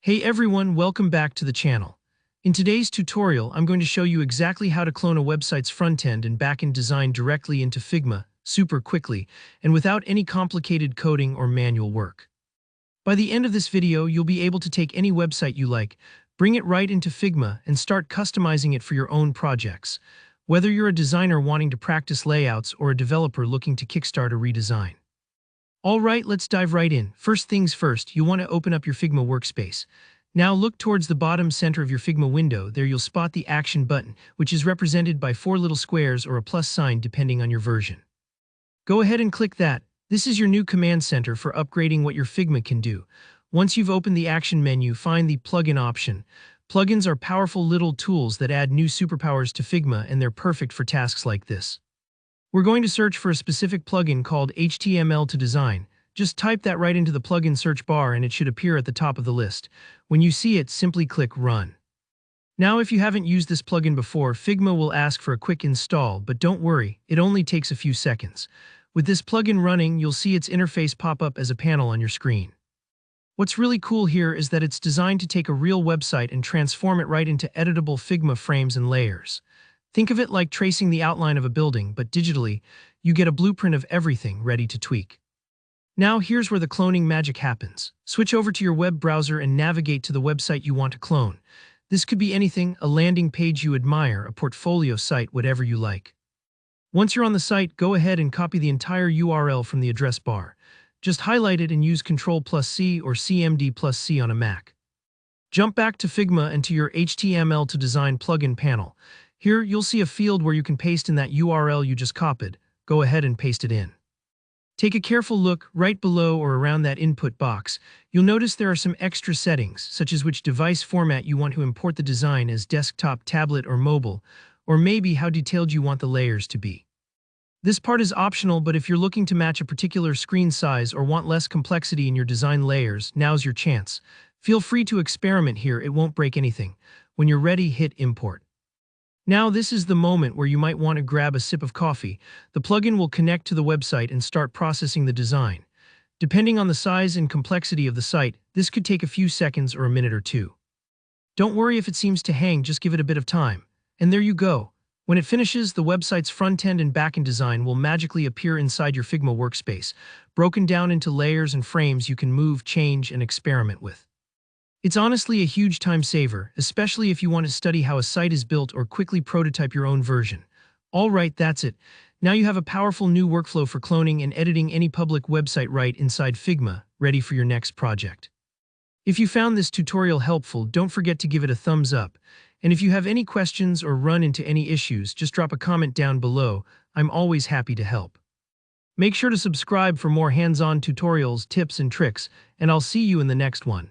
Hey everyone, welcome back to the channel. In today's tutorial, I'm going to show you exactly how to clone a website's front-end and back-end design directly into Figma, super quickly, and without any complicated coding or manual work. By the end of this video, you'll be able to take any website you like, bring it right into Figma, and start customizing it for your own projects, whether you're a designer wanting to practice layouts or a developer looking to kickstart a redesign. Alright, let's dive right in. First things first, you'll want to open up your Figma workspace. Now look towards the bottom center of your Figma window. There you'll spot the Action button, which is represented by 4 little squares or a plus sign depending on your version. Go ahead and click that. This is your new command center for upgrading what your Figma can do. Once you've opened the Action menu, find the Plugin option. Plugins are powerful little tools that add new superpowers to Figma, and they're perfect for tasks like this. We're going to search for a specific plugin called HTML to Design. Just type that right into the plugin search bar and it should appear at the top of the list. When you see it, simply click Run. Now, if you haven't used this plugin before, Figma will ask for a quick install, but don't worry, it only takes a few seconds. With this plugin running, you'll see its interface pop up as a panel on your screen. What's really cool here is that it's designed to take a real website and transform it right into editable Figma frames and layers. Think of it like tracing the outline of a building, but digitally, you get a blueprint of everything ready to tweak. Now here's where the cloning magic happens. Switch over to your web browser and navigate to the website you want to clone. This could be anything, a landing page you admire, a portfolio site, whatever you like. Once you're on the site, go ahead and copy the entire URL from the address bar. Just highlight it and use Ctrl+C or CMD+C on a Mac. Jump back to Figma and to your HTML to Design plugin panel. Here, you'll see a field where you can paste in that URL you just copied. Go ahead and paste it in. Take a careful look right below or around that input box. You'll notice there are some extra settings, such as which device format you want to import the design as desktop, tablet, or mobile, or maybe how detailed you want the layers to be. This part is optional, but if you're looking to match a particular screen size or want less complexity in your design layers, now's your chance. Feel free to experiment here, it won't break anything. When you're ready, hit Import. Now this is the moment where you might want to grab a sip of coffee. The plugin will connect to the website and start processing the design. Depending on the size and complexity of the site, this could take a few seconds or a minute or two. Don't worry if it seems to hang, just give it a bit of time. And there you go. When it finishes, the website's front-end and back-end design will magically appear inside your Figma workspace, broken down into layers and frames you can move, change, and experiment with. It's honestly a huge time saver, especially if you want to study how a site is built or quickly prototype your own version. Alright, that's it. Now you have a powerful new workflow for cloning and editing any public website right inside Figma, ready for your next project. If you found this tutorial helpful, don't forget to give it a thumbs up. And if you have any questions or run into any issues, just drop a comment down below. I'm always happy to help. Make sure to subscribe for more hands-on tutorials, tips, and tricks, and I'll see you in the next one.